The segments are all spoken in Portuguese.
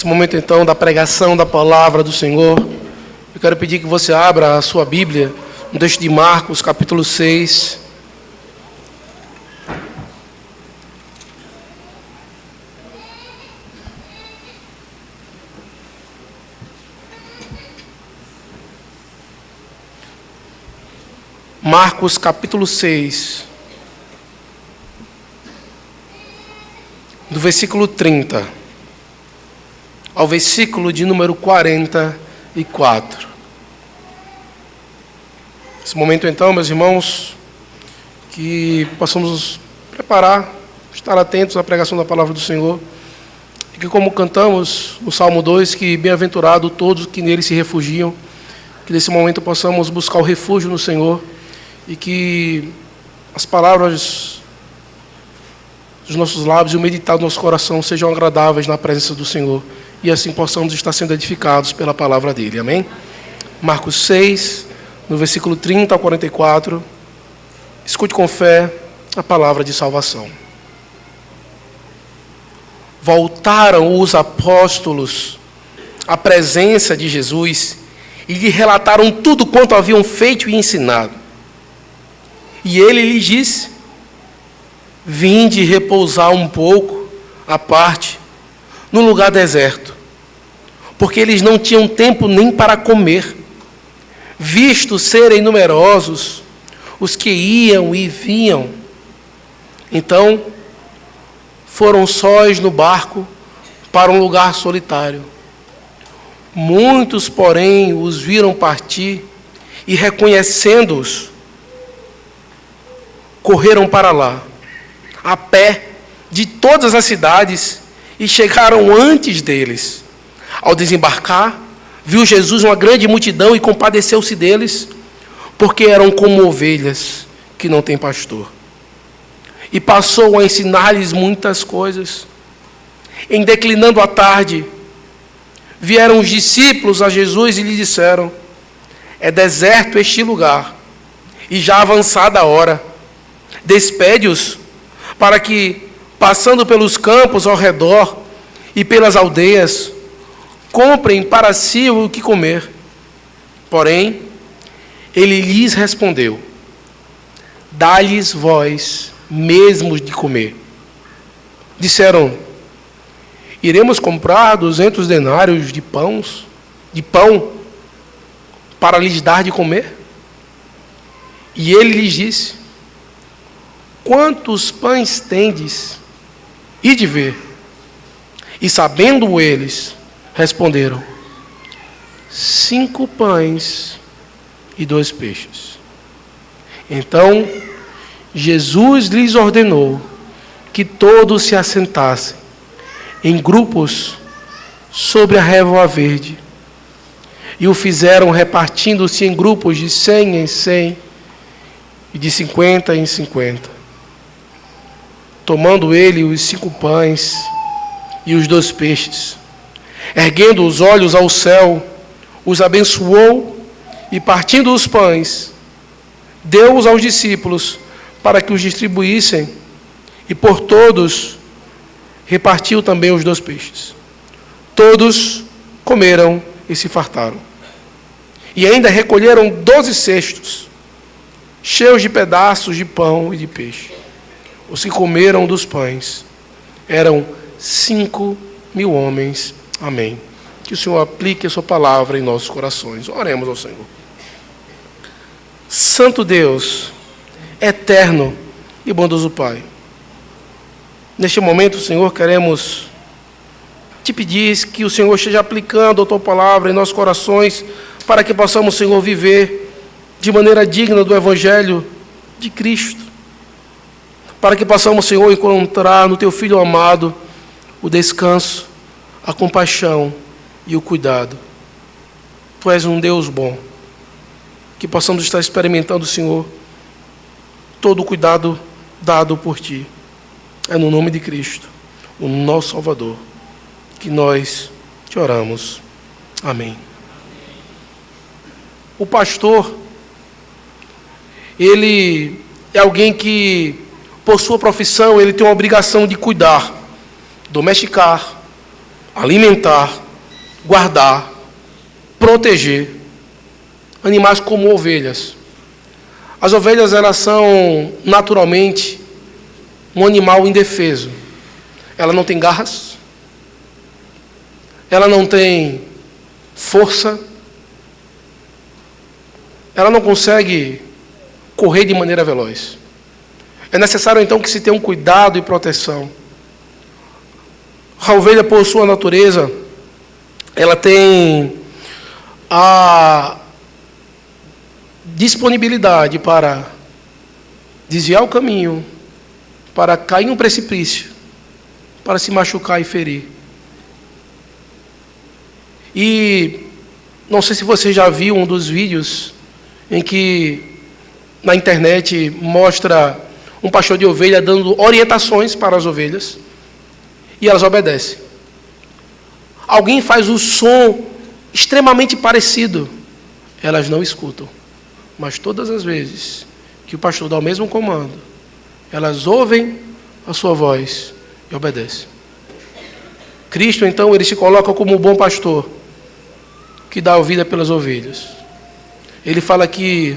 Nesse momento, então, da pregação da palavra do Senhor, eu quero pedir que você abra a sua Bíblia no texto de Marcos, capítulo 6. Marcos, capítulo 6, do versículo 30 ao versículo de número 44. Nesse momento, então, meus irmãos, que possamos nos preparar, estar atentos à pregação da palavra do Senhor, e que, como cantamos no Salmo 2, que bem-aventurado todos que nele se refugiam, que nesse momento possamos buscar o refúgio no Senhor, e que as palavras dos nossos lábios e o meditar do nosso coração sejam agradáveis na presença do Senhor, e assim possamos estar sendo edificados pela palavra dele. Amém? Marcos 6, no versículo 30 ao 44, escute com fé a palavra de salvação. Voltaram os apóstolos à presença de Jesus e lhe relataram tudo quanto haviam feito e ensinado. E ele lhes disse: vinde repousar um pouco à parte, no lugar deserto, porque eles não tinham tempo nem para comer, visto serem numerosos os que iam e vinham. Então, foram sós no barco para um lugar solitário. Muitos, porém, os viram partir e, reconhecendo-os, correram para lá, a pé, de todas as cidades, e chegaram antes deles. Ao desembarcar, viu Jesus uma grande multidão e compadeceu-se deles, porque eram como ovelhas que não têm pastor. E passou a ensinar-lhes muitas coisas. Em declinando a tarde, vieram os discípulos a Jesus e lhe disseram: é deserto este lugar, e já avançada a hora. Despede-os, para que, passando pelos campos ao redor e pelas aldeias, comprem para si o que comer. Porém, ele lhes respondeu: dá-lhes vós mesmos de comer. Disseram: iremos comprar 200 denários de pão para lhes dar de comer? E ele lhes disse: quantos pães tendes? Ide ver. E sabendo eles, responderam: 5 pães e 2 peixes. Então Jesus lhes ordenou que todos se assentassem em grupos sobre a relva verde. E o fizeram repartindo-se em grupos de 100 em 100 e de 50 em 50. Tomando ele os 5 pães e os 2 peixes, erguendo os olhos ao céu, os abençoou e, partindo os pães, deu-os aos discípulos para que os distribuíssem, e por todos repartiu também os 2 peixes. Todos comeram e se fartaram. E ainda recolheram 12 cestos, cheios de pedaços de pão e de peixe. Os que comeram dos pães eram 5.000 homens. Amém. Que o Senhor aplique a sua palavra em nossos corações. Oremos ao Senhor. Santo Deus, eterno e bondoso Pai, neste momento, Senhor, queremos te pedir que o Senhor esteja aplicando a tua palavra em nossos corações, para que possamos, Senhor, viver de maneira digna do Evangelho de Cristo. Para que possamos, Senhor, encontrar no Teu Filho amado o descanso, a compaixão e o cuidado. Tu és um Deus bom. Que possamos estar experimentando, Senhor, todo o cuidado dado por Ti. É no nome de Cristo, o nosso Salvador, que nós te oramos. Amém. O pastor, ele é alguém que, por sua profissão, ele tem uma obrigação de cuidar, domesticar, alimentar, guardar, proteger animais como ovelhas. As ovelhas, elas são naturalmente um animal indefeso. Ela não tem garras, ela não tem força, ela não consegue correr de maneira veloz. É necessário então que se tenha um cuidado e proteção. A ovelha, por sua natureza, ela tem a disponibilidade para desviar o caminho, para cair em um precipício, para se machucar e ferir. E não sei se você já viu um dos vídeos em que na internet mostra um pastor de ovelha dando orientações para as ovelhas e elas obedecem. Alguém faz o som extremamente parecido, elas não escutam. Mas todas as vezes que o pastor dá o mesmo comando, elas ouvem a sua voz e obedecem. Cristo, então, ele se coloca como o bom pastor que dá a vida pelas ovelhas. Ele fala que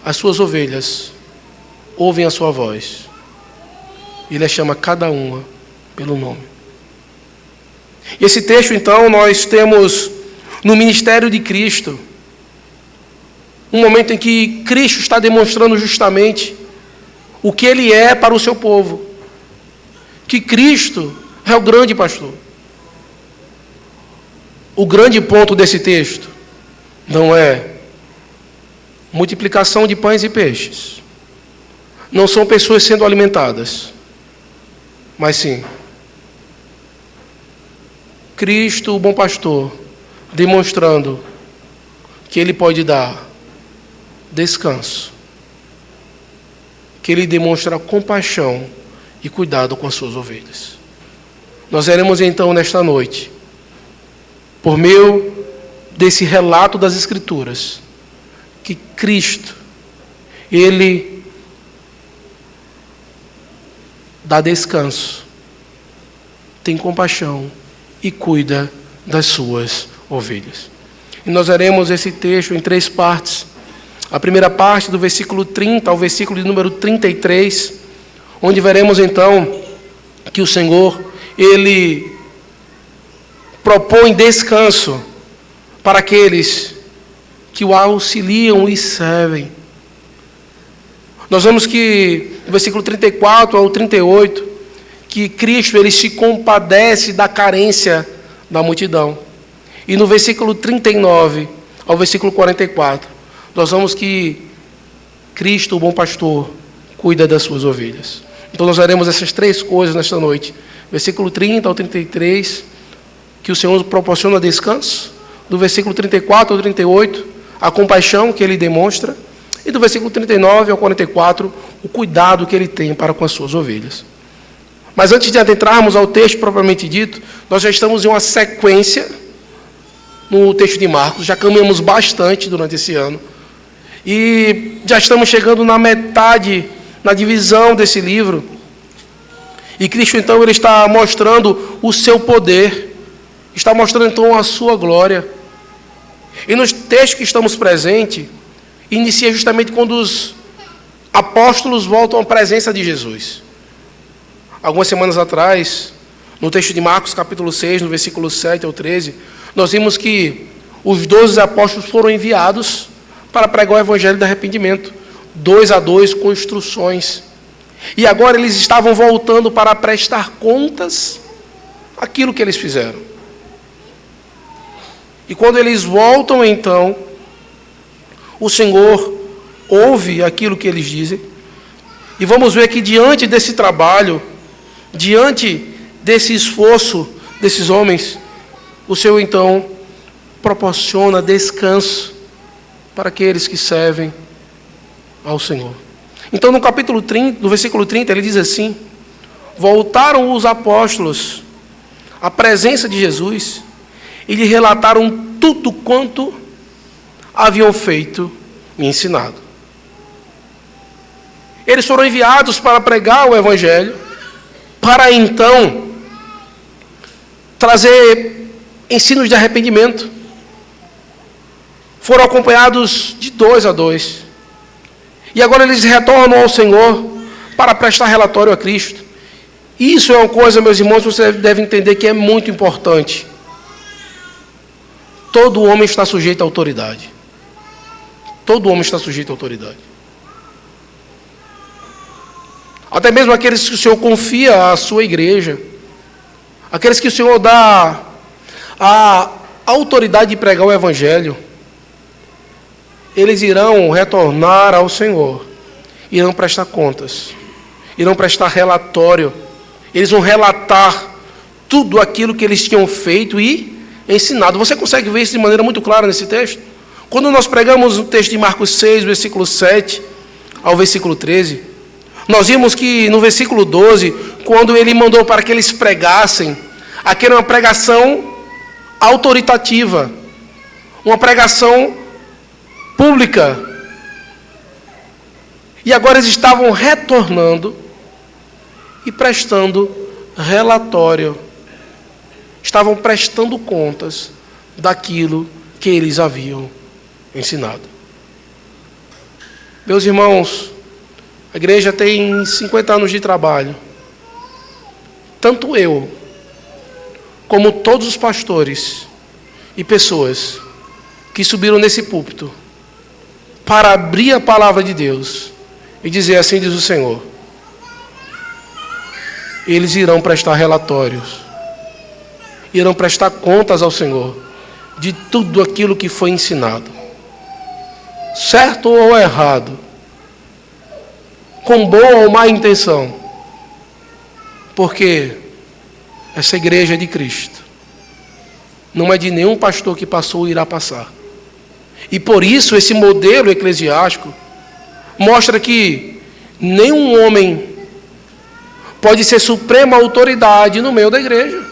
as suas ovelhas ouvem a sua voz. Ele chama cada uma pelo nome. E esse texto, então, nós temos no ministério de Cristo um momento em que Cristo está demonstrando justamente o que Ele é para o seu povo. Que Cristo é o grande pastor. O grande ponto desse texto não é multiplicação de pães e peixes. Não são pessoas sendo alimentadas. Mas sim, Cristo, o bom pastor, demonstrando que Ele pode dar descanso, que Ele demonstra compaixão e cuidado com as suas ovelhas. Nós veremos então nesta noite, por meio desse relato das Escrituras, que Cristo, Ele dá descanso, tem compaixão e cuida das suas ovelhas. E nós veremos esse texto em 3 partes. A primeira parte, do versículo 30 ao versículo de número 33, onde veremos então que o Senhor, Ele propõe descanso para aqueles que o auxiliam e servem. Nós vemos que, no versículo 34 ao 38, que Cristo, Ele se compadece da carência da multidão. E no versículo 39 ao versículo 44, nós vemos que Cristo, o bom pastor, cuida das suas ovelhas. Então nós veremos essas 3 coisas nesta noite. Versículo 30 ao 33, que o Senhor proporciona descanso. Do versículo 34 ao 38, a compaixão que Ele demonstra. E do versículo 39 ao 44, o cuidado que Ele tem para com as suas ovelhas. Mas antes de adentrarmos ao texto propriamente dito, nós já estamos em uma sequência no texto de Marcos. Já caminhamos bastante durante esse ano. E já estamos chegando na metade, na divisão desse livro. E Cristo, então, Ele está mostrando o seu poder. Está mostrando, então, a sua glória. E nos textos que estamos presentes, inicia justamente quando os apóstolos voltam à presença de Jesus. Algumas semanas atrás, no texto de Marcos, capítulo 6, no versículo 7 ao 13, nós vimos que os 12 apóstolos foram enviados para pregar o evangelho do arrependimento, 2 a 2, com instruções. E agora eles estavam voltando para prestar contas aquilo que eles fizeram. E quando eles voltam, então, o Senhor ouve aquilo que eles dizem. E vamos ver que diante desse trabalho, diante desse esforço desses homens, o Senhor, então, proporciona descanso para aqueles que servem ao Senhor. Então, no capítulo 30, no versículo 30, ele diz assim: voltaram os apóstolos à presença de Jesus e lhe relataram tudo quanto haviam feito e ensinado. Eles foram enviados para pregar o evangelho, para então trazer ensinos de arrependimento. Foram acompanhados de 2 a 2. E agora eles retornam ao Senhor para prestar relatório a Cristo. Isso é uma coisa, meus irmãos, que você deve entender que é muito importante. Todo homem está sujeito à autoridade. Todo homem está sujeito à autoridade. Até mesmo aqueles que o Senhor confia à sua igreja. Aqueles que o Senhor dá a autoridade de pregar o Evangelho. Eles irão retornar ao Senhor. Irão prestar contas. Irão prestar relatório. Eles vão relatar tudo aquilo que eles tinham feito e ensinado. Você consegue ver isso de maneira muito clara nesse texto? Quando nós pregamos o texto de Marcos 6, versículo 7 ao versículo 13, nós vimos que no versículo 12, quando ele mandou para que eles pregassem, aquela era uma pregação autoritativa, uma pregação pública. E agora eles estavam retornando e prestando relatório. Estavam prestando contas daquilo que eles haviam ensinado. Meus irmãos, a igreja tem 50 anos de trabalho. Tanto eu, como todos os pastores e pessoas que subiram nesse púlpito para abrir a palavra de Deus e dizer assim diz o Senhor, eles irão prestar relatórios, irão prestar contas ao Senhor de tudo aquilo que foi ensinado, certo ou errado, com boa ou má intenção, porque essa igreja é de Cristo, não é de nenhum pastor que passou ou irá passar. E por isso esse modelo eclesiástico mostra que nenhum homem pode ser suprema autoridade no meio da igreja.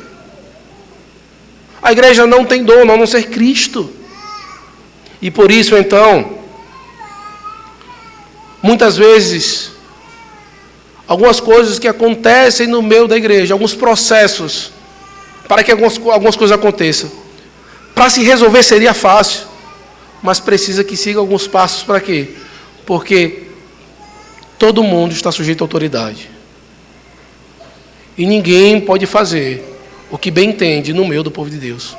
A igreja não tem dono a não ser Cristo. E por isso então, muitas vezes, algumas coisas que acontecem no meio da igreja, alguns processos, para que algumas coisas aconteçam. Para se resolver seria fácil, mas precisa que siga alguns passos para quê? Porque todo mundo está sujeito à autoridade. E ninguém pode fazer o que bem entende no meio do povo de Deus.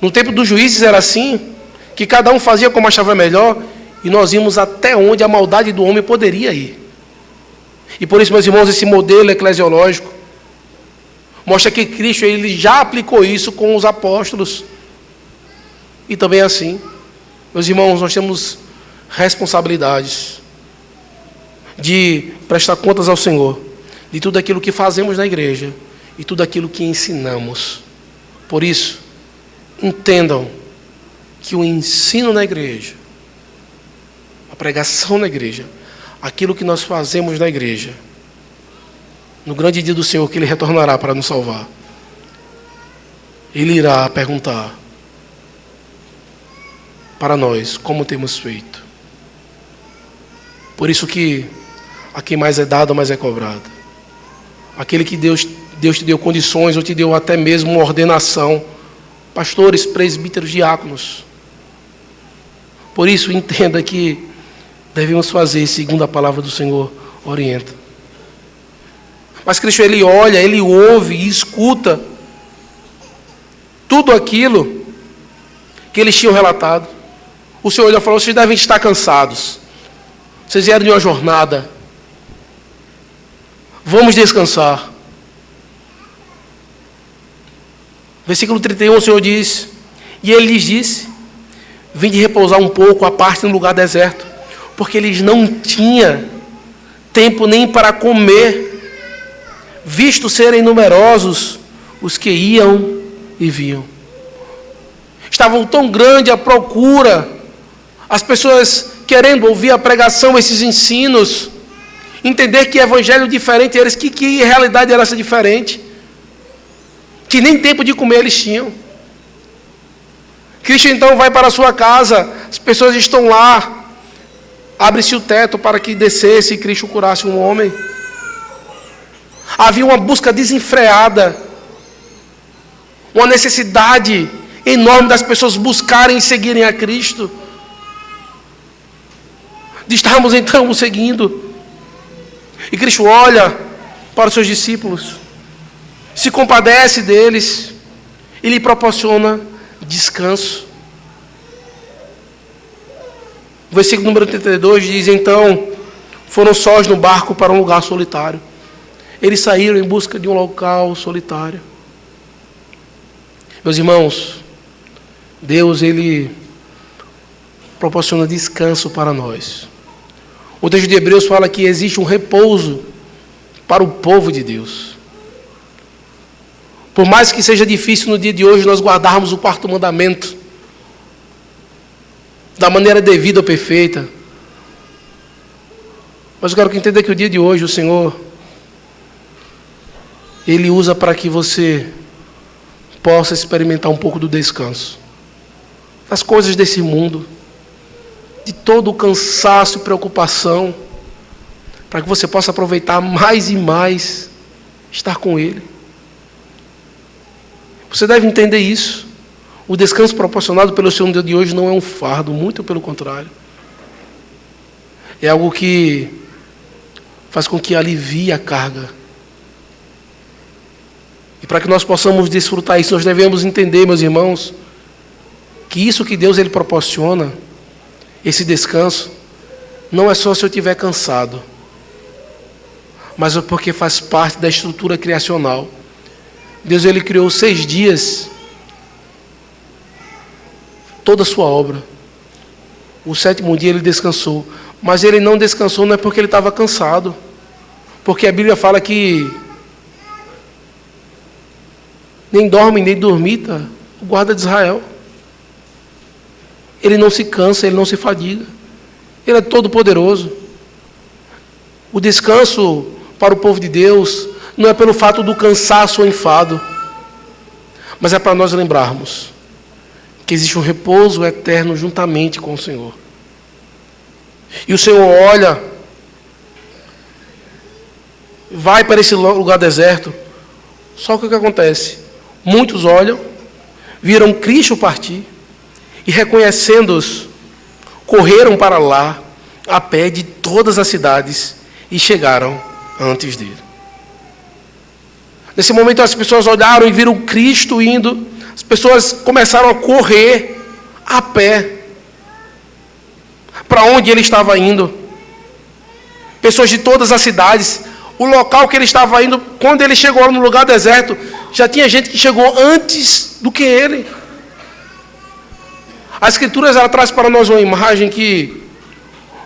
No tempo dos juízes era assim, que cada um fazia como achava melhor, e nós vimos até onde a maldade do homem poderia ir. E por isso, meus irmãos, esse modelo eclesiológico mostra que Cristo ele já aplicou isso com os apóstolos. E também assim, meus irmãos, nós temos responsabilidades de prestar contas ao Senhor de tudo aquilo que fazemos na igreja e tudo aquilo que ensinamos. Por isso, entendam que o ensino na igreja, a pregação na igreja, aquilo que nós fazemos na igreja, no grande dia do Senhor que Ele retornará para nos salvar, Ele irá perguntar para nós como temos feito. Por isso que a quem mais é dado, mais é cobrado. Aquele que Deus te deu condições, ou te deu até mesmo uma ordenação, pastores, presbíteros, diáconos. Por isso, entenda que devemos fazer segundo a palavra do Senhor orienta. Mas Cristo, Ele olha, Ele ouve e escuta tudo aquilo que eles tinham relatado. O Senhor já falou, vocês devem estar cansados. Vocês vieram de uma jornada. Vamos descansar. Versículo 31, o Senhor diz, e Ele lhes disse, vinde repousar um pouco à parte no lugar deserto, porque eles não tinham tempo nem para comer, visto serem numerosos os que iam e vinham. Estavam tão grande a procura, as pessoas querendo ouvir a pregação, esses ensinos, entender que evangelho diferente eles, que realidade era essa diferente, que nem tempo de comer eles tinham. Cristo então vai para a sua casa, as pessoas estão lá, abre-se o teto para que descesse e Cristo curasse um homem. Havia uma busca desenfreada, uma necessidade enorme das pessoas buscarem e seguirem a Cristo. De estarmos então o seguindo. E Cristo olha para os seus discípulos, se compadece deles e lhe proporciona descanso. O versículo número 32 diz: então foram sós no barco para um lugar solitário. Eles saíram em busca de um local solitário. Meus irmãos, Deus, Ele proporciona descanso para nós. O texto de Hebreus fala que existe um repouso para o povo de Deus. Por mais que seja difícil no dia de hoje nós guardarmos o quarto mandamento da maneira devida ou perfeita, mas eu quero que entenda que o dia de hoje o Senhor, Ele usa para que você possa experimentar um pouco do descanso das coisas desse mundo, de todo o cansaço e preocupação, para que você possa aproveitar mais e mais estar com Ele. Você deve entender isso. O descanso proporcionado pelo Senhor no dia de hoje não é um fardo, muito pelo contrário. É algo que faz com que alivie a carga. E para que nós possamos desfrutar isso, nós devemos entender, meus irmãos, que isso que Deus Ele proporciona, esse descanso, não é só se eu estiver cansado, mas é porque faz parte da estrutura criacional. Deus Ele criou 6 dias, toda a sua obra. O 7º dia Ele descansou, mas Ele não descansou não é porque Ele estava cansado, porque a Bíblia fala que nem dorme nem dormita o guarda de Israel. Ele não se cansa, Ele não se fadiga. Ele é todo poderoso. O descanso para o povo de Deus não é pelo fato do cansaço ou enfado, mas é para nós lembrarmos que existe um repouso eterno juntamente com o Senhor. E o Senhor olha, vai para esse lugar deserto, só que o que acontece? Muitos olham, viram Cristo partir, e reconhecendo-os, correram para lá, a pé de todas as cidades, e chegaram antes dele. Nesse momento as pessoas olharam e viram Cristo indo, as pessoas começaram a correr a pé, para onde ele estava indo. Pessoas de todas as cidades, o local que ele estava indo, quando ele chegou no lugar deserto, já tinha gente que chegou antes do que ele. As Escrituras, ela traz para nós uma imagem que,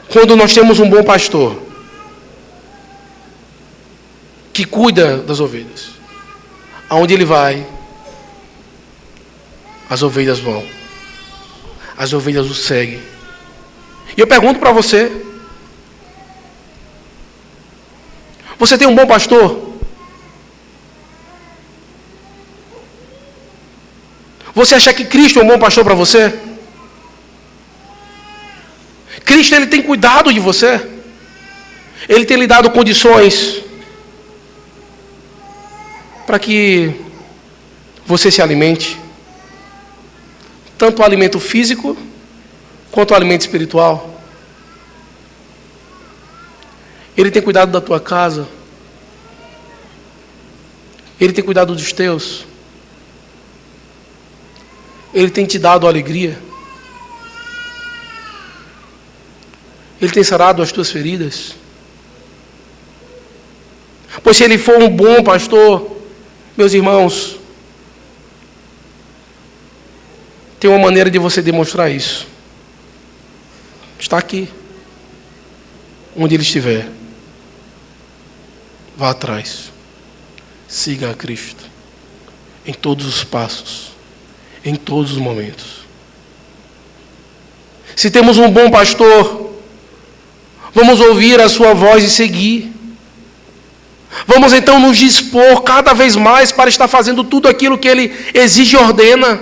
quando nós temos um bom pastor, que cuida das ovelhas, aonde ele vai, as ovelhas vão, as ovelhas o seguem. E eu pergunto para você, você tem um bom pastor? Você acha que Cristo é um bom pastor para você? Cristo, Ele tem cuidado de você. Ele tem lhe dado condições para que você se alimente, tanto o alimento físico quanto o alimento espiritual. Ele tem cuidado da tua casa. Ele tem cuidado dos teus. Ele tem te dado alegria. Ele tem sarado as tuas feridas. Pois se Ele for um bom pastor, meus irmãos, tem uma maneira de você demonstrar isso. Está aqui. Onde Ele estiver, vá atrás. Siga a Cristo. Em todos os passos. Em todos os momentos. Se temos um bom pastor, vamos ouvir a sua voz e seguir. Vamos então nos dispor cada vez mais para estar fazendo tudo aquilo que Ele exige e ordena.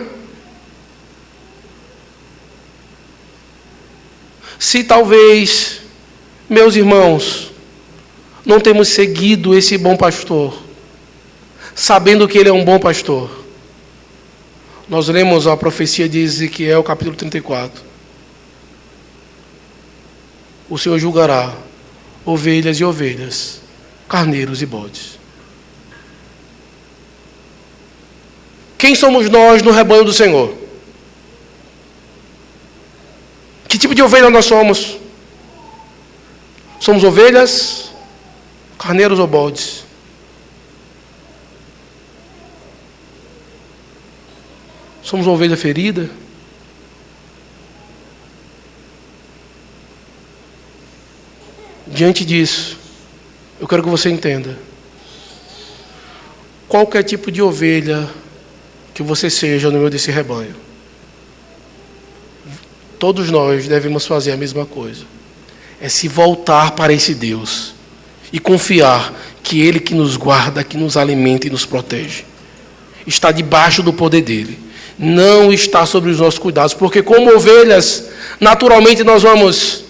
Se talvez, meus irmãos, não temos seguido esse bom pastor, sabendo que Ele é um bom pastor, Nós lemos a profecia de Ezequiel, capítulo 34. O Senhor julgará ovelhas e ovelhas, carneiros e bodes. Quem somos nós no rebanho do Senhor? Que tipo de ovelha nós somos? Somos ovelhas, carneiros ou bodes? Somos uma ovelha ferida? Diante disso, eu quero que você entenda. Qualquer tipo de ovelha que você seja no meio desse rebanho, todos nós devemos fazer a mesma coisa. É se voltar para esse Deus e confiar que Ele que nos guarda, que nos alimenta e nos protege, está debaixo do poder dEle. Não está sobre os nossos cuidados, porque como ovelhas, naturalmente nós vamos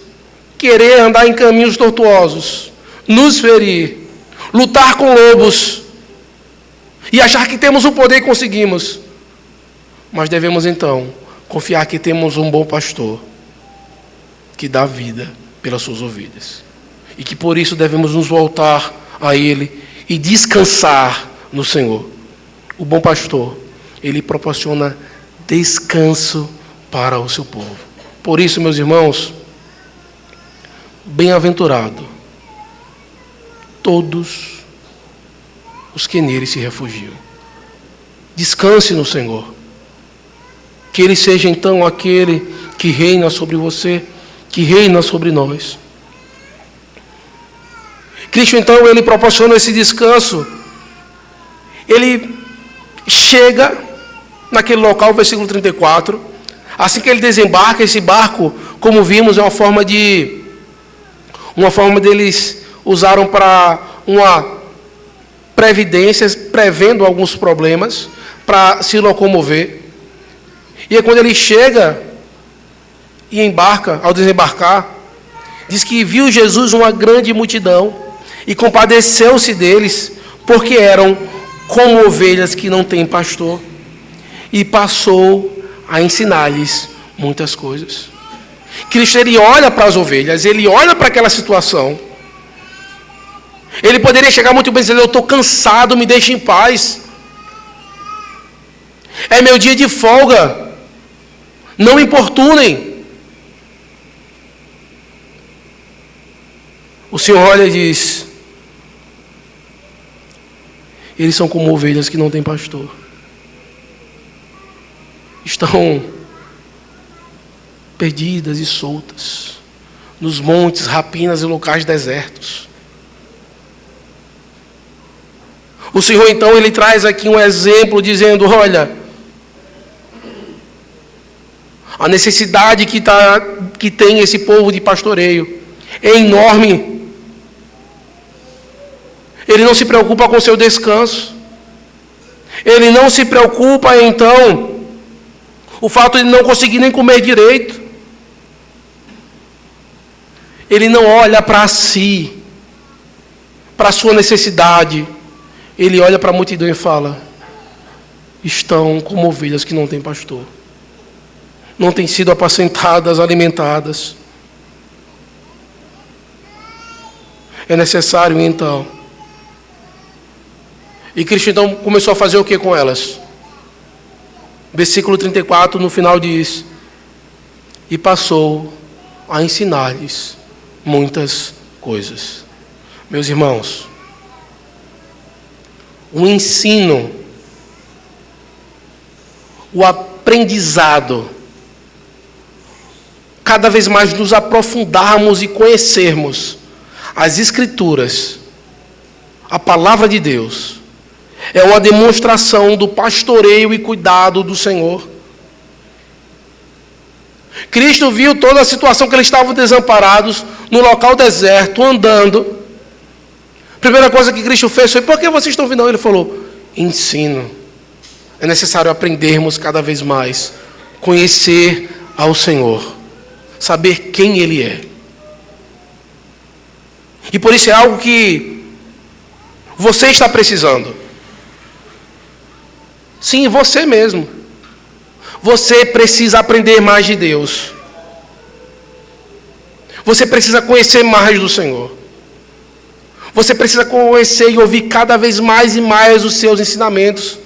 querer andar em caminhos tortuosos, nos ferir, lutar com lobos e achar que temos o poder e conseguimos. Mas devemos então confiar que temos um bom pastor que dá vida pelas suas ovelhas e que por isso devemos nos voltar a Ele e descansar no Senhor. O bom pastor, Ele proporciona descanso para o seu povo. Por isso, meus irmãos, bem-aventurado todos os que nele se refugiam. Descanse no Senhor. Que Ele seja então aquele que reina sobre você, que reina sobre nós. Cristo então, Ele proporciona esse descanso. Ele chega naquele local, versículo 34, assim que Ele desembarca, esse barco, como vimos, é uma forma deles usaram para uma previdência, prevendo alguns problemas, para se locomover. E aí, quando ele chega e embarca, ao desembarcar, diz que viu Jesus uma grande multidão e compadeceu-se deles, porque eram como ovelhas que não têm pastor, e passou a ensinar-lhes muitas coisas. Cristo, Ele olha para as ovelhas, Ele olha para aquela situação. Ele poderia chegar muito bem e dizer: eu estou cansado, me deixe em paz. É meu dia de folga. Não me importunem. O Senhor olha e diz: eles são como ovelhas que não têm pastor. Estão perdidas e soltas nos montes, rapinas e locais desertos. O Senhor então, Ele traz aqui um exemplo dizendo: olha, a necessidade que tem esse povo de pastoreio é enorme. Ele não se preocupa com o seu descanso. Ele não se preocupa então o fato de não conseguir nem comer direito. Ele não olha para si, para a sua necessidade. Ele olha para a multidão e fala: estão como ovelhas que não têm pastor. Não têm sido apacentadas, alimentadas. É necessário então. E Cristo então começou a fazer o que com elas? Versículo 34, no final diz: e passou a ensinar-lhes muitas coisas. Meus irmãos, o ensino, o aprendizado, cada vez mais nos aprofundarmos e conhecermos as Escrituras, a palavra de Deus, é uma demonstração do pastoreio e cuidado do Senhor. Cristo viu toda a situação que eles estavam desamparados, no local deserto, andando. Primeira coisa que Cristo fez foi: por que vocês estão vindo? Não, Ele falou: ensino. É necessário aprendermos cada vez mais, conhecer ao Senhor, saber quem Ele é. E por isso é algo que você está precisando. Sim, você mesmo. Você precisa aprender mais de Deus. Você precisa conhecer mais do Senhor. Você precisa conhecer e ouvir cada vez mais e mais os seus ensinamentos.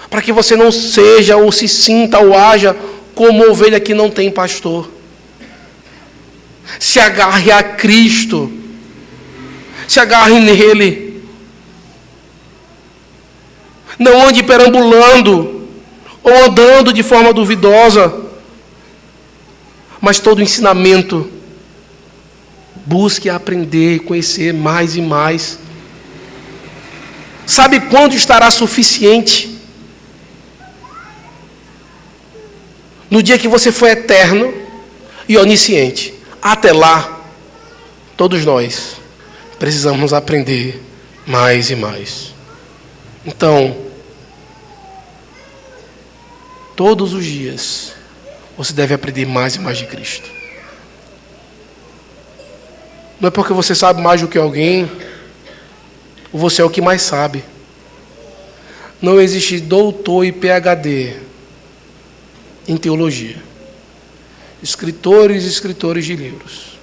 Para que você não seja, ou se sinta, ou haja como ovelha que não tem pastor. Se agarre a Cristo. Se agarre nele. Não ande perambulando, ou andando de forma duvidosa. Mas todo ensinamento, busque aprender, conhecer mais e mais. Sabe quando estará suficiente? No dia que você for eterno e onisciente. Até lá, todos nós precisamos aprender mais e mais. Então, todos os dias, você deve aprender mais e mais de Cristo. Não é porque você sabe mais do que alguém, ou você é o que mais sabe. Não existe doutor e PhD em teologia. Escritores e escritores de livros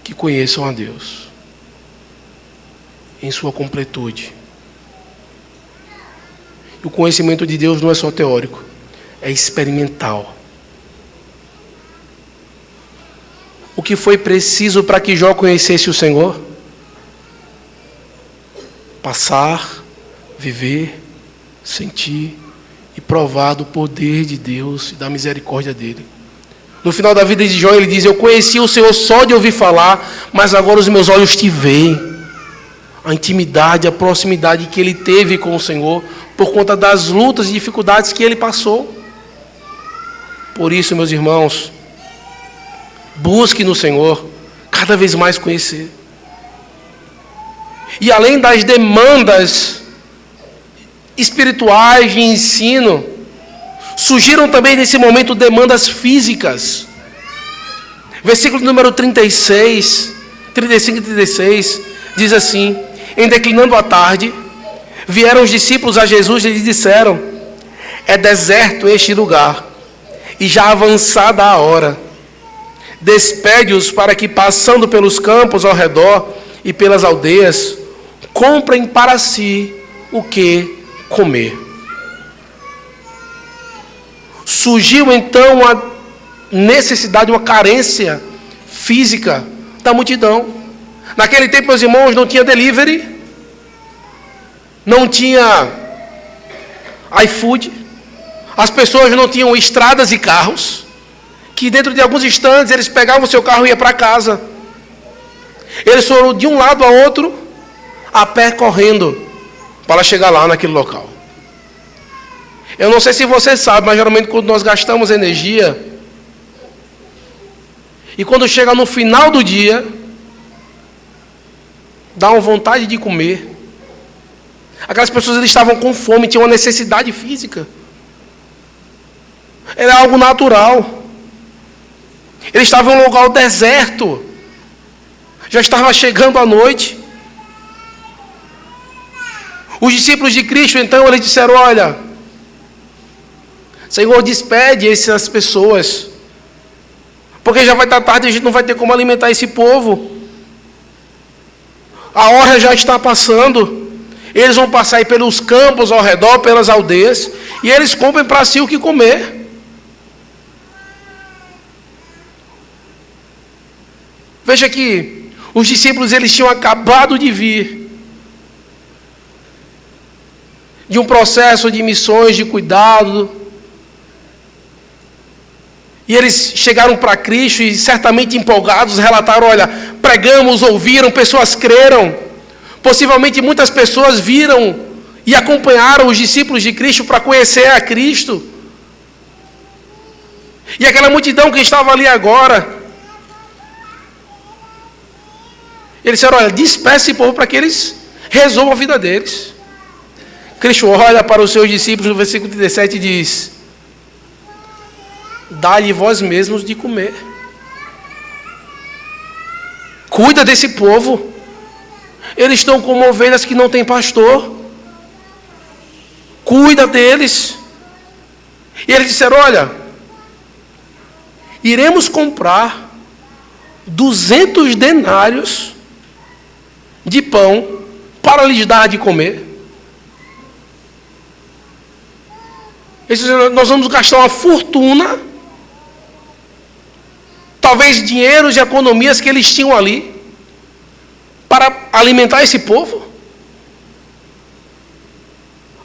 que conheçam a Deus em sua completude. O conhecimento de Deus não é só teórico, é experimental. O que foi preciso para que Jó conhecesse o Senhor? Passar, viver, sentir e provar do poder de Deus e da misericórdia dele. No final da vida de Jó ele diz: eu conheci o Senhor só de ouvir falar, mas agora os meus olhos te veem. A intimidade, a proximidade que ele teve com o Senhor, por conta das lutas e dificuldades que ele passou. Por isso, meus irmãos, busque no Senhor cada vez mais conhecer. E além das demandas espirituais de ensino, surgiram também nesse momento demandas físicas. Versículo número 35 e 36, diz assim: em declinando a tarde, vieram os discípulos a Jesus e lhe disseram: é deserto este lugar, e já avançada a hora. Despede-os para que, passando pelos campos ao redor e pelas aldeias, comprem para si o que comer. Surgiu então a necessidade, uma carência física da multidão. Naquele tempo, meus irmãos, não tinha delivery, não tinha iFood, as pessoas não tinham estradas e carros, que dentro de alguns instantes eles pegavam o seu carro e iam para casa. Eles foram de um lado a outro, a pé, correndo, para chegar lá naquele local. Eu não sei se você sabe, mas geralmente quando nós gastamos energia, e quando chega no final do dia, dá uma vontade de comer. Aquelas pessoas eles estavam com fome, tinham uma necessidade física. Era algo natural. Eles estavam em um lugar deserto. Já estava chegando a noite. Os discípulos de Cristo, então, eles disseram: olha, Senhor, despede essas pessoas, porque já vai estar tarde e a gente não vai ter como alimentar esse povo. A hora já está passando. Eles vão passar aí pelos campos ao redor, pelas aldeias, e eles comprem para si o que comer. Veja que os discípulos eles tinham acabado de vir de um processo de missões, de cuidado. E eles chegaram para Cristo e certamente empolgados relataram: olha, pregamos, ouviram, pessoas creram. Possivelmente muitas pessoas viram e acompanharam os discípulos de Cristo para conhecer a Cristo. E aquela multidão que estava ali agora, eles disseram: olha, despeça esse povo para que eles resolvam a vida deles. Cristo olha para os seus discípulos no versículo 37 e diz: dá-lhe vós mesmos de comer. Cuida desse povo. Eles estão como ovelhas que não têm pastor. cuida deles. E eles disseram: olha, iremos comprar 200 denários de pão para lhes dar de comer. Eles disseram: nós vamos gastar uma fortuna, talvez dinheiros e economias que eles tinham ali, para alimentar esse povo.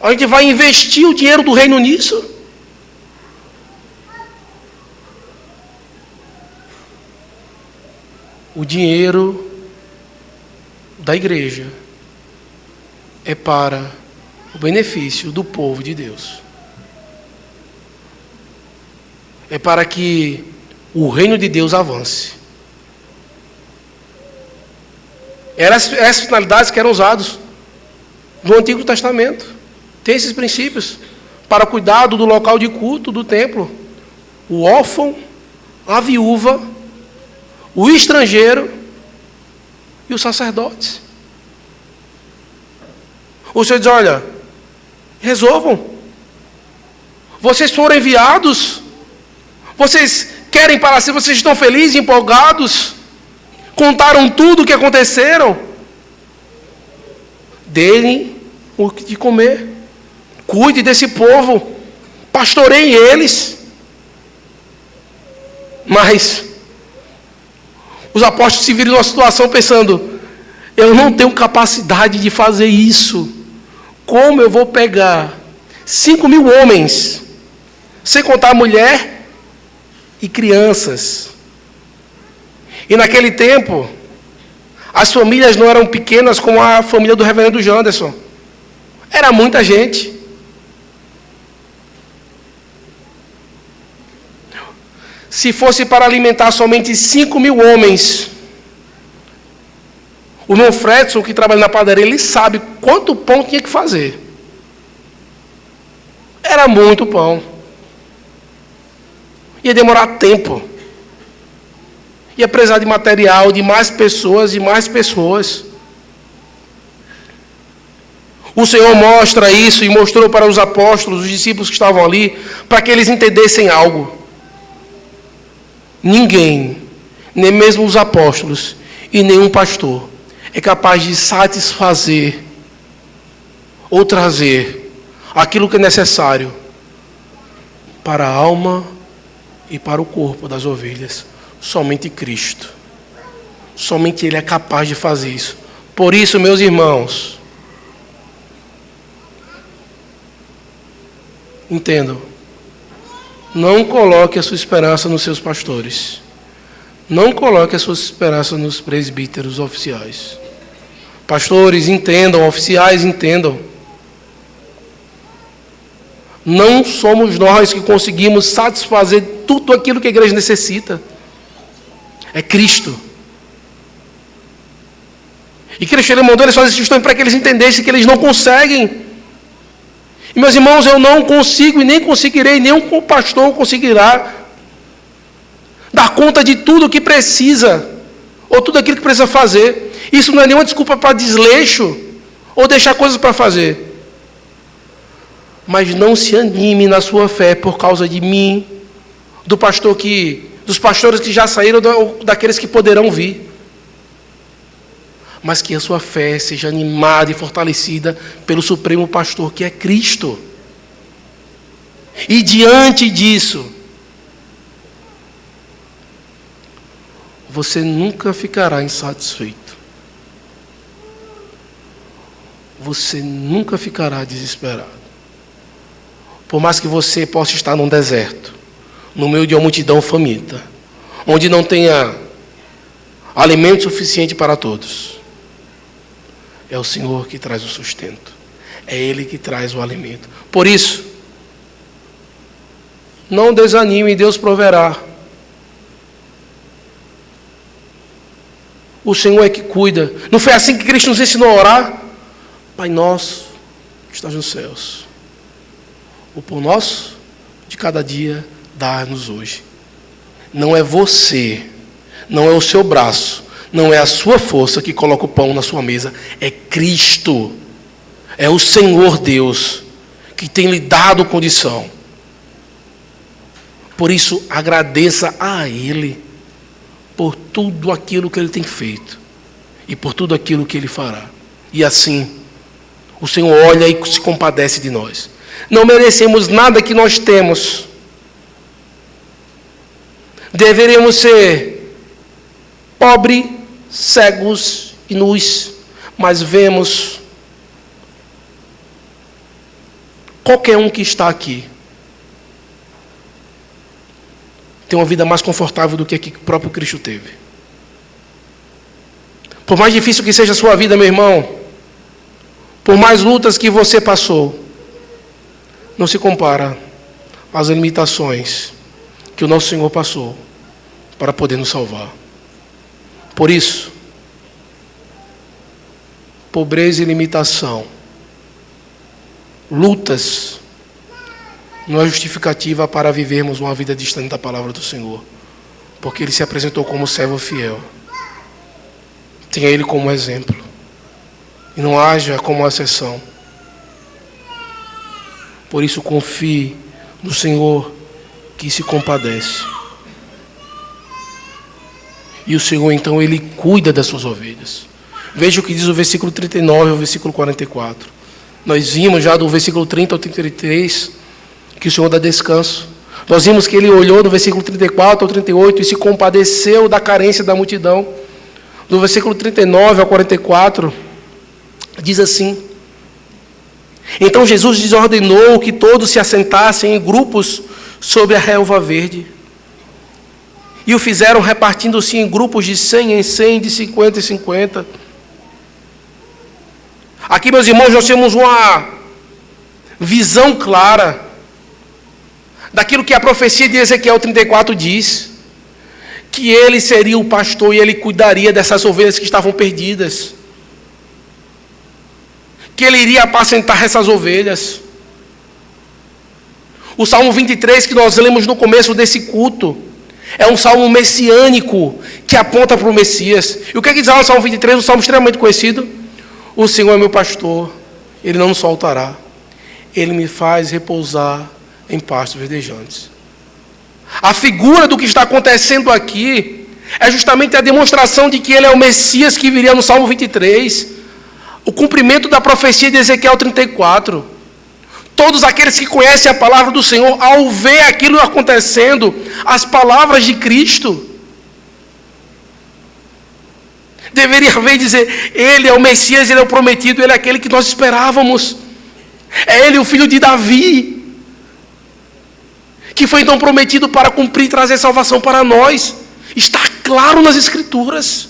A gente vai investir o dinheiro do reino nisso? O dinheiro da igreja é para o benefício do povo de Deus. É para que o reino de Deus avance. Eram essas finalidades que eram usadas no Antigo Testamento. Tem esses princípios para cuidado do local de culto, do templo. O órfão, a viúva, o estrangeiro e os sacerdotes. O Senhor diz: olha, resolvam. Vocês foram enviados. Vocês querem para si, vocês estão felizes, empolgados. Contaram tudo o que aconteceram. Dêem o que de comer. Cuide desse povo. Pastoreiem eles. Mas os apóstolos se viram numa situação pensando: eu não tenho capacidade de fazer isso. Como eu vou pegar 5.000 homens, sem contar mulher e crianças? E naquele tempo, as famílias não eram pequenas como a família do reverendo Janderson. Era muita gente. Se fosse para alimentar somente 5.000 homens, o meu Fredson, que trabalha na padaria, ele sabe quanto pão tinha que fazer. Era muito pão. Ia demorar tempo. Ia precisar de material, de mais pessoas e mais pessoas. O Senhor mostra isso e mostrou para os apóstolos, os discípulos que estavam ali, para que eles entendessem algo. Ninguém, nem mesmo os apóstolos e nenhum pastor, é capaz de satisfazer ou trazer aquilo que é necessário para a alma e para o corpo das ovelhas. Somente Cristo. Somente Ele é capaz de fazer isso. Por isso, meus irmãos, entendam. Não coloque a sua esperança nos seus pastores. Não coloque a sua esperança nos presbíteros oficiais. Pastores, entendam. Oficiais, entendam. Não somos nós que conseguimos satisfazer tudo aquilo que a igreja necessita. É Cristo. E Cristo, Ele mandou eles fazer esse testemunho para que eles entendessem que eles não conseguem. E, meus irmãos, eu não consigo e nem conseguirei, nenhum pastor conseguirá dar conta de tudo o que precisa, ou tudo aquilo que precisa fazer. Isso não é nenhuma desculpa para desleixo, ou deixar coisas para fazer. Mas não se anime na sua fé por causa de mim, dos pastores que já saíram, ou daqueles que poderão vir. Mas que a sua fé seja animada e fortalecida pelo Supremo Pastor, que é Cristo. E diante disso, você nunca ficará insatisfeito. Você nunca ficará desesperado. Por mais que você possa estar num deserto, no meio de uma multidão faminta, onde não tenha alimento suficiente para todos, é o Senhor que traz o sustento. É Ele que traz o alimento. Por isso, não desanime, Deus proverá. O Senhor é que cuida. Não foi assim que Cristo nos ensinou a orar? Pai nosso, que estás nos céus, o pão nosso de cada dia dá-nos hoje. Não é você, não é o seu braço, não é a sua força que coloca o pão na sua mesa, é Cristo, é o Senhor Deus que tem lhe dado condição. Por isso, agradeça a Ele por tudo aquilo que Ele tem feito e por tudo aquilo que Ele fará. E assim, o Senhor olha e se compadece de nós. Não merecemos nada que nós temos. Deveríamos ser pobres, cegos e nus, mas vemos qualquer um que está aqui tem uma vida mais confortável do que a que o próprio Cristo teve. Por mais difícil que seja a sua vida, meu irmão, por mais lutas que você passou, não se compara às limitações que o nosso Senhor passou para poder nos salvar. Por isso, pobreza e limitação, lutas, não é justificativa para vivermos uma vida distante da palavra do Senhor, porque Ele se apresentou como servo fiel. Tenha Ele como exemplo e não haja como exceção. Por isso, confie no Senhor que se compadece. E o Senhor, então, Ele cuida das suas ovelhas. Veja o que diz o versículo 39 ao versículo 44. Nós vimos já do versículo 30 ao 33 que o Senhor dá descanso. Nós vimos que Ele olhou do versículo 34 ao 38 e se compadeceu da carência da multidão. Do versículo 39 ao 44, diz assim: então Jesus desordenou que todos se assentassem em grupos sobre a relva verde. E o fizeram repartindo-se em grupos de 100 em 100, de 50 em 50. Aqui, meus irmãos, nós temos uma visão clara daquilo que a profecia de Ezequiel 34 diz, que ele seria o pastor e ele cuidaria dessas ovelhas que estavam perdidas, que ele iria apacentar essas ovelhas. O Salmo 23 que nós lemos no começo desse culto é um salmo messiânico que aponta para o Messias. E o que diz lá no Salmo 23, um salmo extremamente conhecido? O Senhor é meu pastor, Ele não nos faltará, Ele me faz repousar em pastos verdejantes. A figura do que está acontecendo aqui é justamente a demonstração de que Ele é o Messias que viria no Salmo 23, o cumprimento da profecia de Ezequiel 34. Todos aqueles que conhecem a palavra do Senhor, ao ver aquilo acontecendo, as palavras de Cristo, deveria ver e dizer: Ele é o Messias, Ele é o prometido, Ele é aquele que nós esperávamos. É Ele o filho de Davi, que foi então prometido para cumprir e trazer salvação para nós. Está claro nas Escrituras.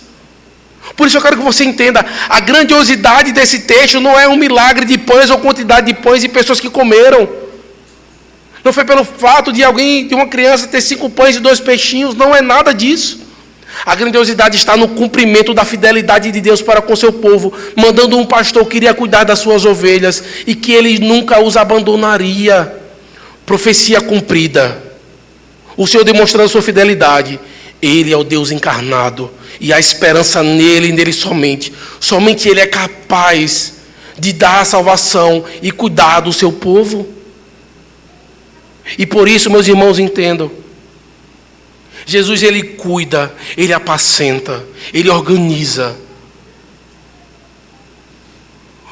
Por isso eu quero que você entenda, a grandiosidade desse texto não é um milagre de pães ou quantidade de pães e pessoas que comeram. Não foi pelo fato de uma criança ter 5 pães e 2 peixinhos, não é nada disso. A grandiosidade está no cumprimento da fidelidade de Deus para com seu povo, mandando um pastor que iria cuidar das suas ovelhas e que Ele nunca os abandonaria. Profecia cumprida. O Senhor demonstrando sua fidelidade. Ele é o Deus encarnado e a esperança nele e nele somente. Somente Ele é capaz de dar a salvação e cuidar do seu povo. E por isso, meus irmãos, entendam. Jesus, Ele cuida, Ele apacenta, Ele organiza.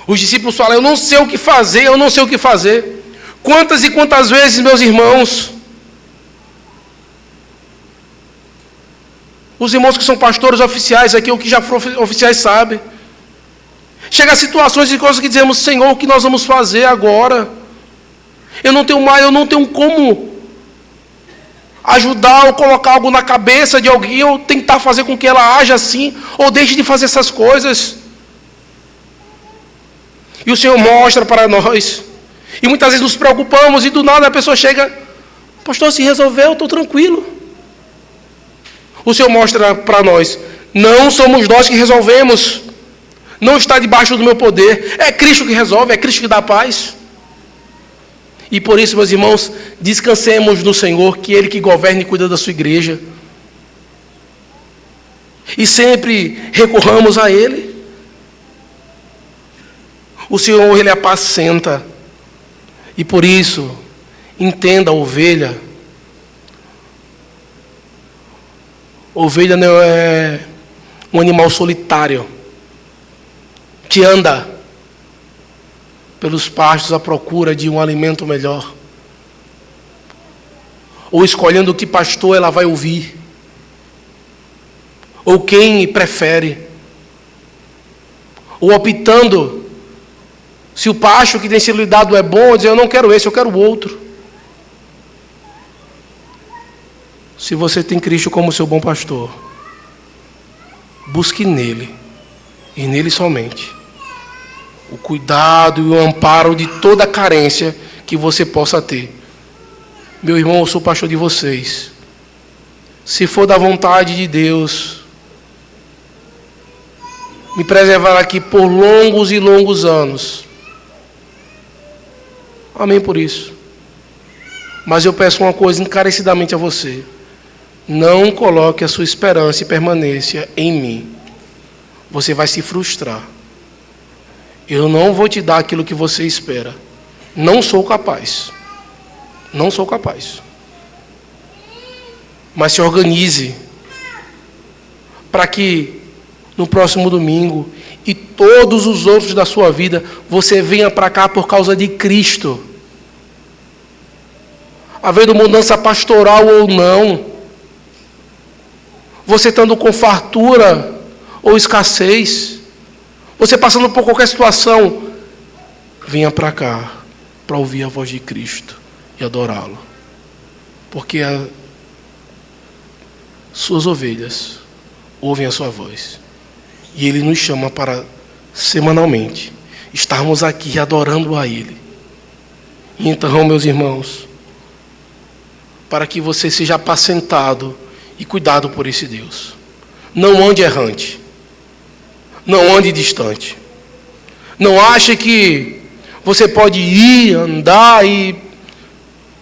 Os discípulos falam: eu não sei o que fazer, eu não sei o que fazer. Quantas e quantas vezes, meus irmãos, os irmãos que são pastores oficiais aqui, ou que já foram oficiais, sabem, chega a situações e coisas que dizemos: Senhor, o que nós vamos fazer agora? Eu não tenho como ajudar ou colocar algo na cabeça de alguém, ou tentar fazer com que ela haja assim, ou deixe de fazer essas coisas. E o Senhor mostra para nós. E muitas vezes nos preocupamos e do nada a pessoa chega: pastor, se resolveu, eu estou tranquilo. O Senhor mostra para nós: não somos nós que resolvemos, não está debaixo do meu poder, é Cristo que resolve, é Cristo que dá paz. E por isso, meus irmãos, descansemos no Senhor, que Ele que governa e cuida da sua igreja. E sempre recorramos a Ele. O Senhor, Ele apacenta. E por isso, entenda a ovelha. Ovelha não é um animal solitário que anda pelos pastos à procura de um alimento melhor, ou escolhendo que pastor ela vai ouvir, ou quem prefere, ou optando se o pasto que tem sido lhe dado é bom, dizer eu não quero esse, eu quero o outro. Se você tem Cristo como seu bom pastor, busque nele, e nele somente, o cuidado e o amparo de toda a carência que você possa ter. Meu irmão, eu sou pastor de vocês. Se for da vontade de Deus, me preservar aqui por longos e longos anos. Amém por isso. Mas eu peço uma coisa encarecidamente a você. Não coloque a sua esperança e permanência em mim. Você vai se frustrar. Eu não vou te dar aquilo que você espera. Não sou capaz. Não sou capaz. Mas se organize para que no próximo domingo e todos os outros da sua vida você venha para cá por causa de Cristo. Havendo mudança pastoral ou não, você estando com fartura ou escassez, você passando por qualquer situação, venha para cá para ouvir a voz de Cristo e adorá-lo. Porque as suas ovelhas ouvem a sua voz. E Ele nos chama para, semanalmente, estarmos aqui adorando a Ele. Então, meus irmãos, para que você seja apacentado e cuidado por esse Deus. Não ande errante. Não ande distante. Não ache que você pode ir, andar e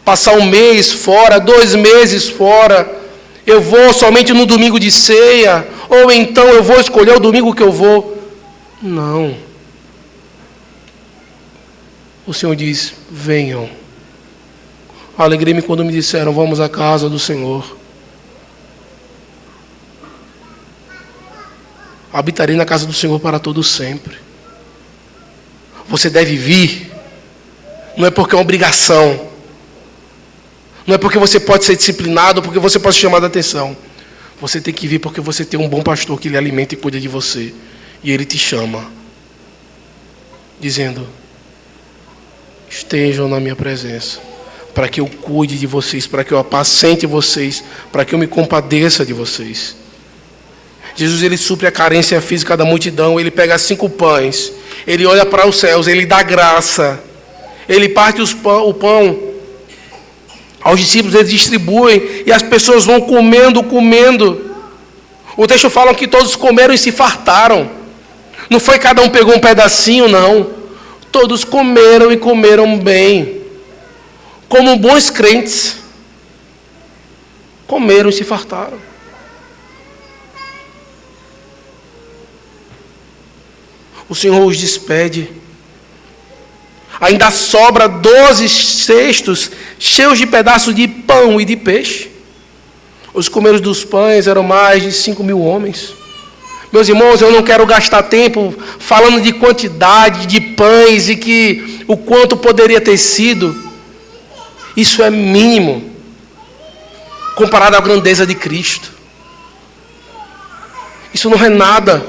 passar um mês fora, 2 meses fora. Eu vou somente no domingo de ceia. Ou então eu vou escolher o domingo que eu vou. Não. O Senhor diz, venham. Alegrei-me quando me disseram, vamos à casa do Senhor. Habitarei na casa do Senhor para todo sempre. Você deve vir. Não é porque é uma obrigação. Não é porque você pode ser disciplinado, porque você pode ser chamado a atenção. Você tem que vir porque você tem um bom pastor que lhe alimenta e cuida de você. E ele te chama, dizendo, estejam na minha presença, para que eu cuide de vocês, para que eu apacente vocês, para que eu me compadeça de vocês. Jesus, ele supre a carência física da multidão. Ele pega 5 pães, ele olha para os céus, ele dá graça, ele parte o pão aos discípulos, eles distribuem, e as pessoas vão comendo. O texto fala que todos comeram e se fartaram. Não foi cada um pegou um pedacinho, não. Todos comeram e comeram bem, como bons crentes. Comeram e se fartaram. O Senhor os despede. Ainda sobra 12 cestos cheios de pedaços de pão e de peixe. Os comedores dos pães eram mais de 5.000 homens. Meus irmãos, eu não quero gastar tempo falando de quantidade de pães e que o quanto poderia ter sido. Isso é mínimo comparado à grandeza de Cristo. Isso não é nada.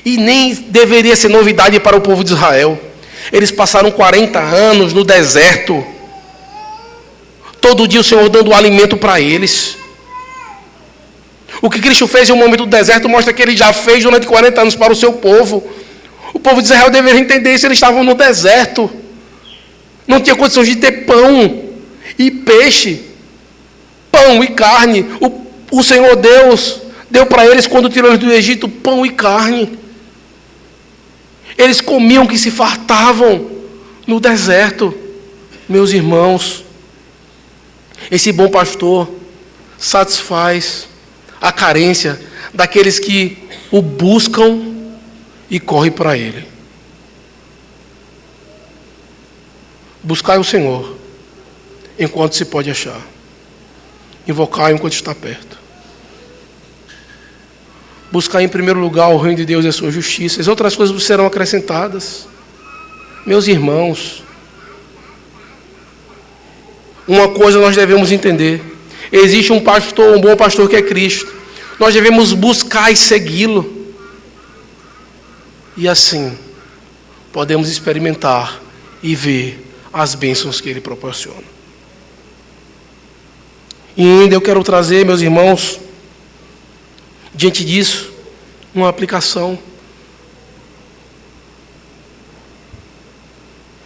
E nem deveria ser novidade para o povo de Israel. Eles passaram 40 anos no deserto. Todo dia o Senhor dando alimento para eles. O que Cristo fez em um momento do deserto mostra que Ele já fez durante 40 anos para o seu povo. O povo de Israel deveria entender isso. Eles estavam no deserto. Não tinha condições de ter pão e peixe. Pão e carne. O Senhor Deus deu para eles, quando tirou eles do Egito, pão e carne. Eles comiam que se fartavam no deserto. Meus irmãos, esse bom pastor satisfaz a carência daqueles que o buscam e correm para Ele. Buscai o Senhor enquanto se pode achar. Invocai enquanto está perto. Buscar em primeiro lugar o reino de Deus e a sua justiça. As outras coisas serão acrescentadas. Meus irmãos, uma coisa nós devemos entender. Existe um pastor, um bom pastor que é Cristo. Nós devemos buscar e segui-lo. E assim, podemos experimentar e ver as bênçãos que Ele proporciona. E ainda eu quero trazer, meus irmãos, diante disso, uma aplicação.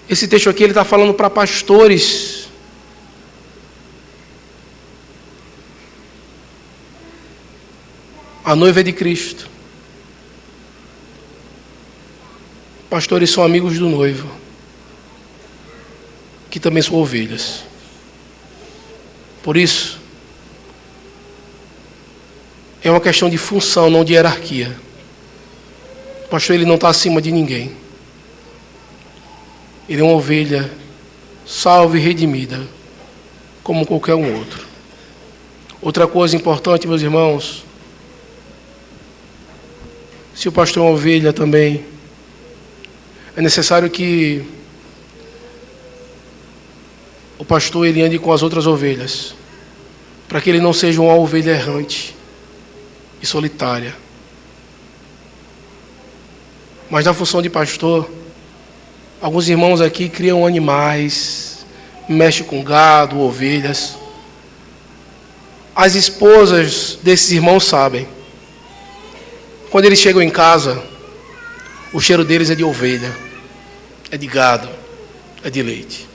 Esse texto aqui, ele está falando para pastores. A noiva é de Cristo. Pastores são amigos do noivo, que também são ovelhas. Por isso, é uma questão de função, não de hierarquia. O pastor, ele não está acima de ninguém. Ele é uma ovelha salva e redimida, como qualquer um outro. Outra coisa importante, meus irmãos, se o pastor é uma ovelha também, é necessário que o pastor ele ande com as outras ovelhas, para que ele não seja uma ovelha errante e solitária. Mas na função de pastor, alguns irmãos aqui criam animais, mexem com gado, ovelhas. As esposas desses irmãos sabem. Quando eles chegam em casa, o cheiro deles é de ovelha, é de gado, é de leite.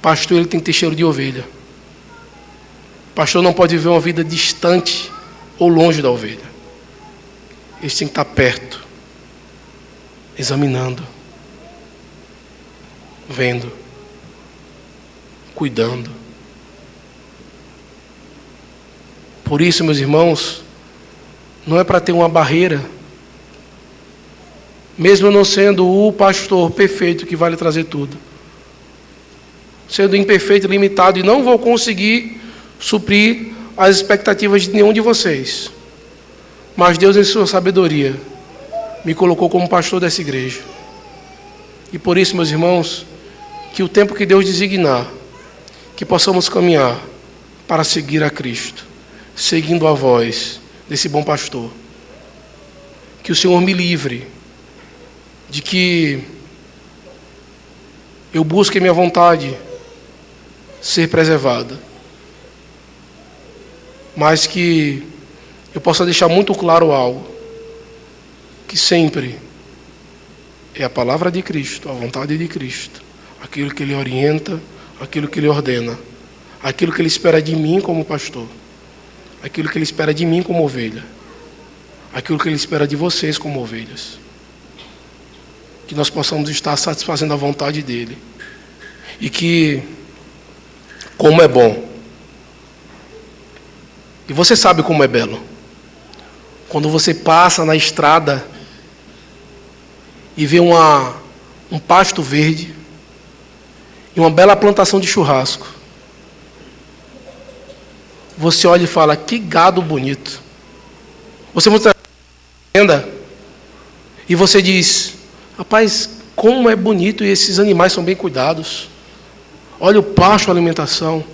Pastor, ele tem que ter cheiro de ovelha. Pastor não pode viver uma vida distante ou longe da ovelha. Eles têm que estar perto, examinando, vendo, cuidando. Por isso, meus irmãos, não é para ter uma barreira, mesmo eu não sendo o pastor perfeito que vai lhe trazer tudo, sendo imperfeito, limitado, e não vou conseguir suprir as expectativas de nenhum de vocês. Mas Deus, em sua sabedoria, me colocou como pastor dessa igreja. E por isso, meus irmãos, que o tempo que Deus designar, que possamos caminhar para seguir a Cristo, seguindo a voz desse bom pastor. Que o Senhor me livre de que eu busque a minha vontade ser preservada, mas que eu possa deixar muito claro algo, que sempre é a palavra de Cristo, a vontade de Cristo, aquilo que Ele orienta, aquilo que Ele ordena, aquilo que Ele espera de mim como pastor, aquilo que Ele espera de mim como ovelha, aquilo que Ele espera de vocês como ovelhas. Que nós possamos estar satisfazendo a vontade dEle. E que, como é bom, e você sabe como é belo, quando você passa na estrada e vê um pasto verde e uma bela plantação de churrasco, você olha e fala, que gado bonito. Você muitas vezes anda e você diz, rapaz, como é bonito e esses animais são bem cuidados. Olha o pasto, a alimentação.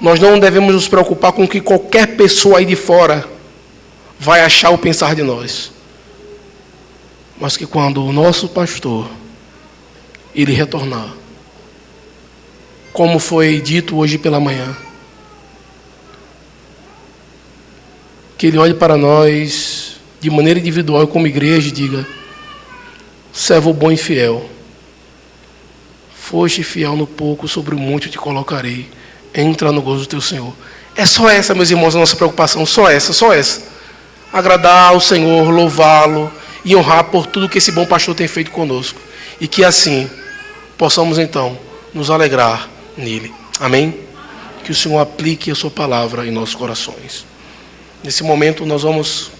Nós não devemos nos preocupar com o que qualquer pessoa aí de fora vai achar ou pensar de nós. Mas que quando o nosso pastor, ele retornar, como foi dito hoje pela manhã, que ele olhe para nós de maneira individual como igreja e diga, servo bom e fiel, foste fiel no pouco, sobre o muito te colocarei, entra no gozo do teu Senhor. É só essa, meus irmãos, a nossa preocupação, só essa. Agradar ao Senhor, louvá-lo e honrar por tudo que esse bom pastor tem feito conosco. E que assim possamos então nos alegrar nele. Amém? Que o Senhor aplique a sua palavra em nossos corações. Nesse momento nós vamos